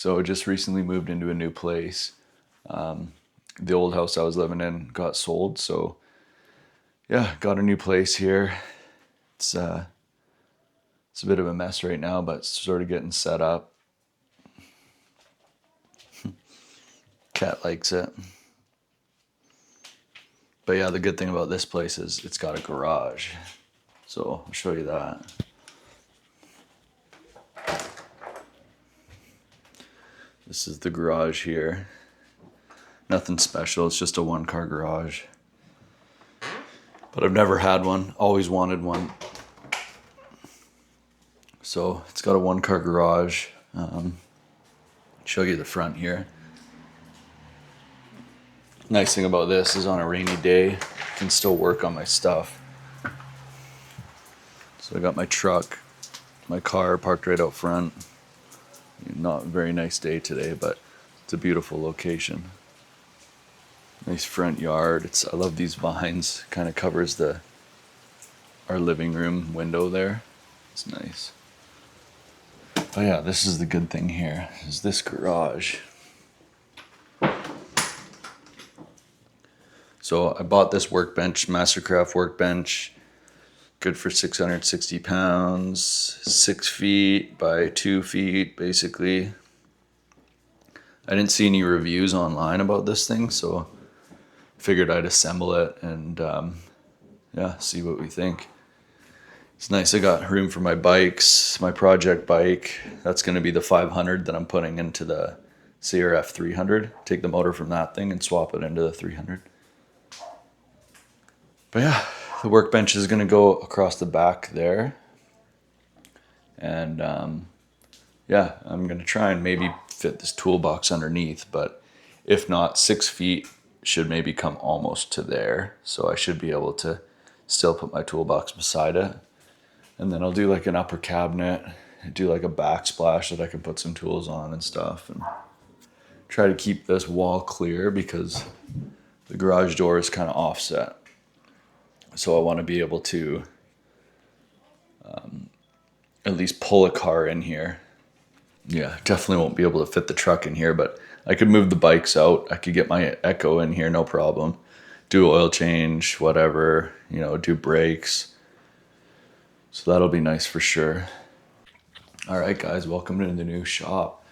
So I just recently moved into a new place. The old house I was living in got sold, so yeah, got a new place here. It's a bit of a mess right now, but it's sort of getting set up. Cat likes it. But yeah, the good thing about this place is it's got a garage. So I'll show you that. This is the garage here. Nothing special, it's just a one-car garage. But I've never had one, always wanted one. So it's got a one-car garage. Show you the front here. Nice thing about this is on a rainy day, I can still work on my stuff. So I got my truck, my car parked right out front. Not a very nice day today, but it's a beautiful location. Nice front yard. I love these vines. Kind of covers our living room window there. It's nice. Oh yeah, this is the good thing here, is this garage. So I bought this workbench, Mastercraft Workbench, good for 660 pounds, 6 feet by 2 feet, basically. I didn't see any reviews online about this thing, so figured I'd assemble it and yeah, see what we think. It's nice. I got room for my bikes, my project bike. That's going to be the 500 that I'm putting into the CRF 300. Take the motor from that thing and swap it into the 300. But yeah, the workbench is going to go across the back there. And yeah, I'm going to try and maybe fit this toolbox underneath. But if not, 6 feet should maybe come almost to there. So I should be able to still put my toolbox beside it. And then I'll do like an upper cabinet, do like a backsplash that I can put some tools on and stuff, and try to keep this wall clear because the garage door is kind of offset. So I want to be able to at least pull a car in here. Yeah, definitely won't be able to fit the truck in here, but I could move the bikes out. I could get my Echo in here, no problem. Do oil change, whatever, do brakes. So that'll be nice for sure. All right, guys, welcome to the new shop.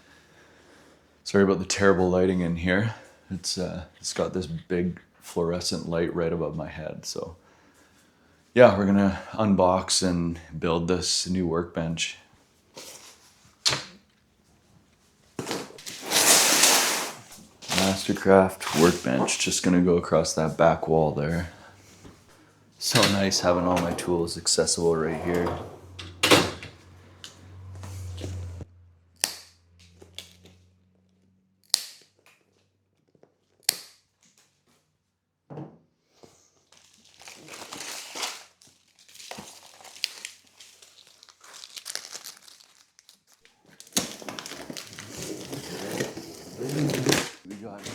Sorry about the terrible lighting in here. It's got this big fluorescent light right above my head. So yeah, we're gonna unbox and build this new workbench. Mastercraft Workbench, just gonna go across that back wall there. So nice having all my tools accessible right here. We got here.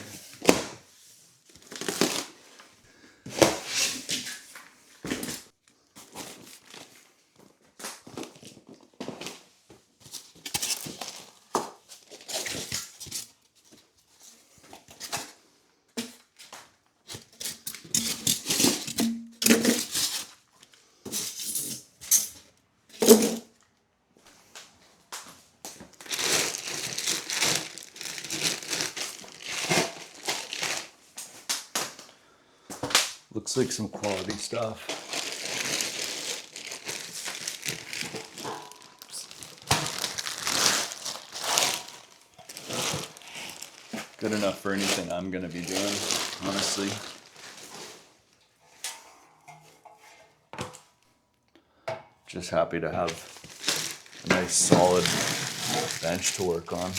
Looks like some quality stuff. Good enough for anything I'm gonna be doing, honestly. Just happy to have a nice solid bench to work on.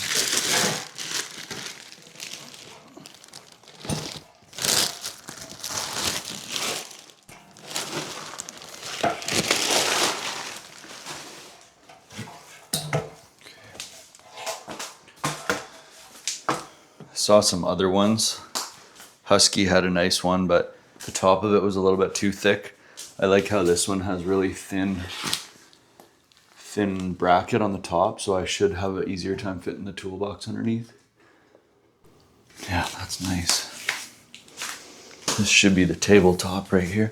Saw some other ones. Husky had a nice one, but the top of it was a little bit too thick. I like how this one has really thin thin bracket on the top, so I should have an easier time fitting the toolbox underneath. Yeah, that's nice. This should be the tabletop right here.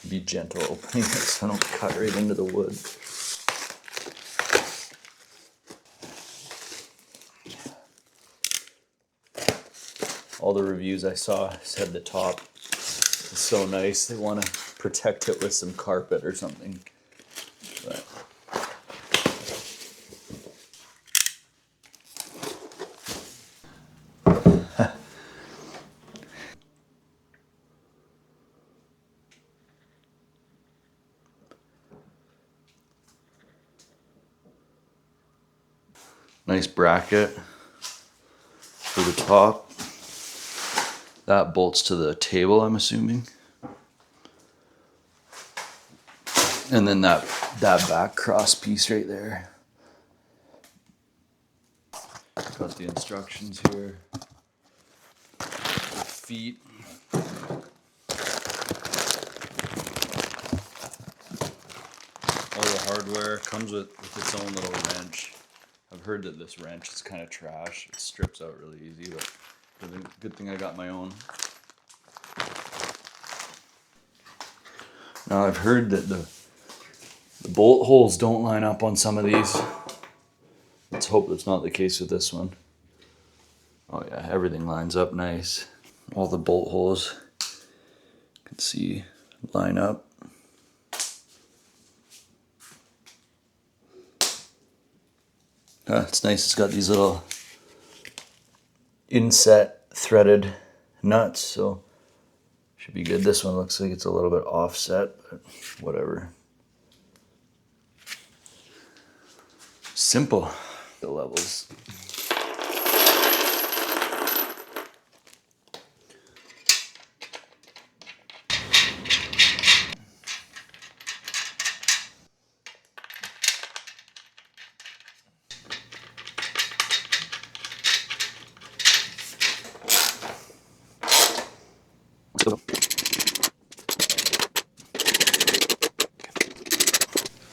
Be gentle opening it so I don't cut right into the wood. All the reviews I saw said the top is so nice. They want to protect it with some carpet or something. But nice bracket for the top. That bolts to the table, I'm assuming. And then that back cross piece right there. Got the instructions here. Feet. All the hardware comes with its own little wrench. I've heard that this wrench is kind of trash. It strips out really easy, but good thing I got my own. Now I've heard that the bolt holes don't line up on some of these. Let's hope that's not the case with this one. Oh yeah, everything lines up nice. All the bolt holes, you can see, line up. It's nice, it's got these little inset threaded nuts, so should be good. This one looks like it's a little bit offset, but whatever. Simple. The levels.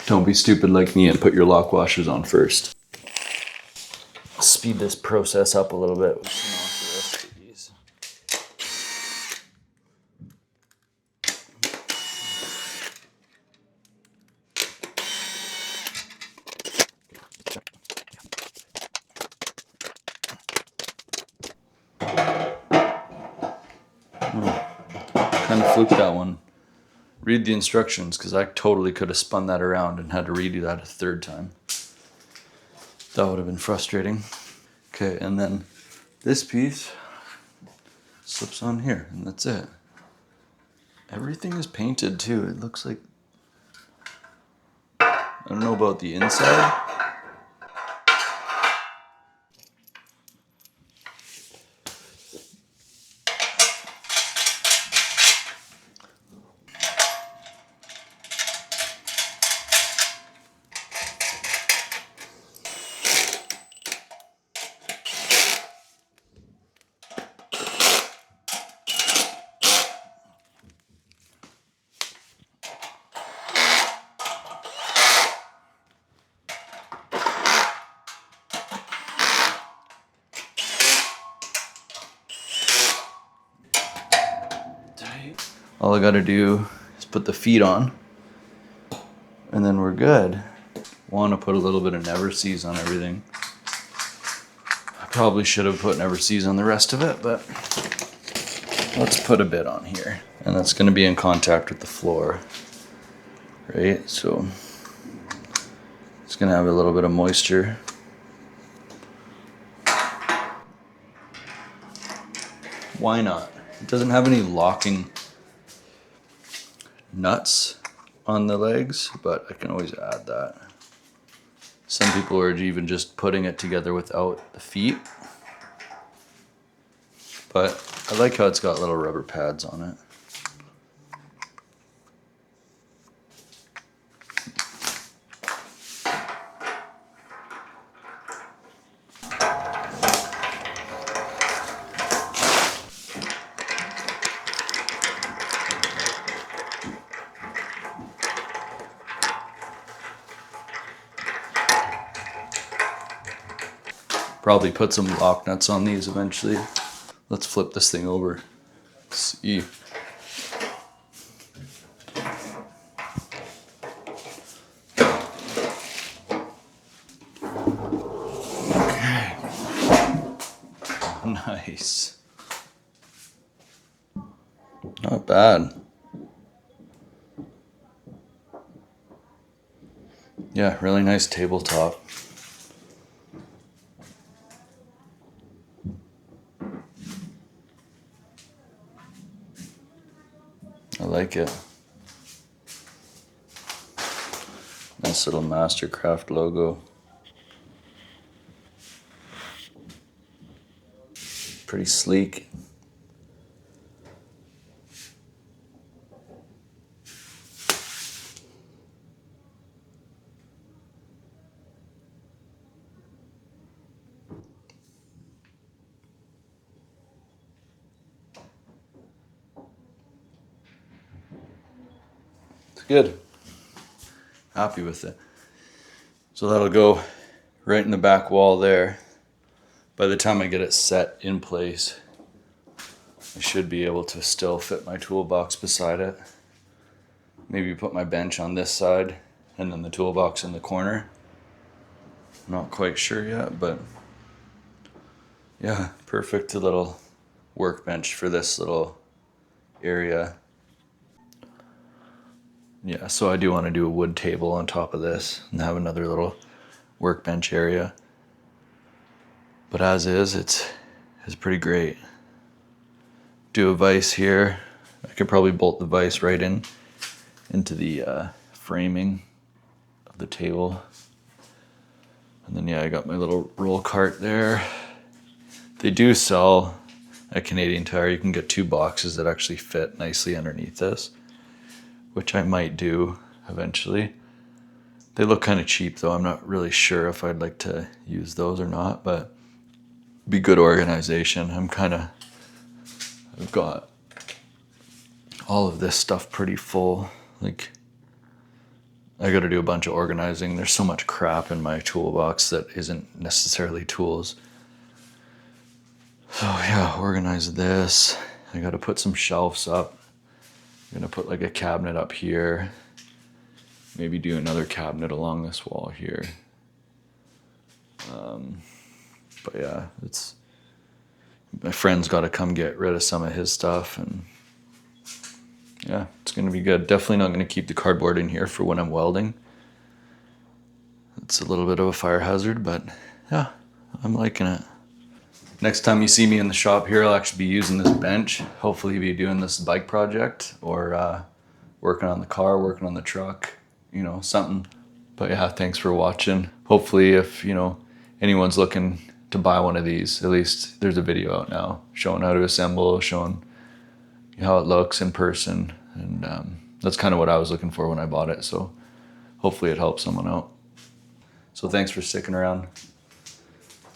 Don't be stupid like me and put your lock washers on first. Speed this process up a little bit. We can off the rest of these. Kind of fluked that one. Read the instructions, because I totally could have spun that around and had to redo that a third time. That would have been frustrating. Okay, and then this piece slips on here, and that's it. Everything is painted too. It looks like, I don't know about the inside. All I gotta do is put the feet on, and then we're good. Want to put a little bit of Never Seas on everything. I probably should have put Never Seas on the rest of it, but let's put a bit on here. And that's gonna be in contact with the floor, right? So it's gonna have a little bit of moisture. Why not? It doesn't have any locking nuts on the legs, but I can always add that. Some people are even just putting it together without the feet, but I like how it's got little rubber pads on it. Probably put some lock nuts on these eventually. Let's flip this thing over. Let's see. Okay. Nice. Not bad. Yeah, really nice tabletop. I like it. Nice little Mastercraft logo. Pretty sleek. It's good. Happy with it. So that'll go right in the back wall there. By the time I get it set in place, I should be able to still fit my toolbox beside it. Maybe put my bench on this side and then the toolbox in the corner. Not quite sure yet, but yeah, perfect little workbench for this little area. Yeah, so I do want to do a wood table on top of this and have another little workbench area. But as is, it's pretty great. Do a vise here. I could probably bolt the vise right into the framing of the table. And then yeah, I got my little roll cart there. They do sell at Canadian Tire. You can get 2 boxes that actually fit nicely underneath this, which I might do eventually. They look kind of cheap though. I'm not really sure if I'd like to use those or not, but be good organization. I've got all of this stuff pretty full. Like, I got to do a bunch of organizing. There's so much crap in my toolbox that isn't necessarily tools. So yeah, organize this. I got to put some shelves up. I'm gonna put like a cabinet up here. Maybe do another cabinet along this wall here. But yeah, my friend's got to come get rid of some of his stuff, and yeah, it's gonna be good. Definitely not gonna keep the cardboard in here for when I'm welding. It's a little bit of a fire hazard, but yeah, I'm liking it. Next time you see me in the shop here, I'll actually be using this bench. Hopefully be doing this bike project or working on the car, working on the truck, something. But yeah, thanks for watching. Hopefully if, anyone's looking to buy one of these, at least there's a video out now showing how to assemble, showing how it looks in person. And that's kind of what I was looking for when I bought it. So hopefully it helps someone out. So thanks for sticking around.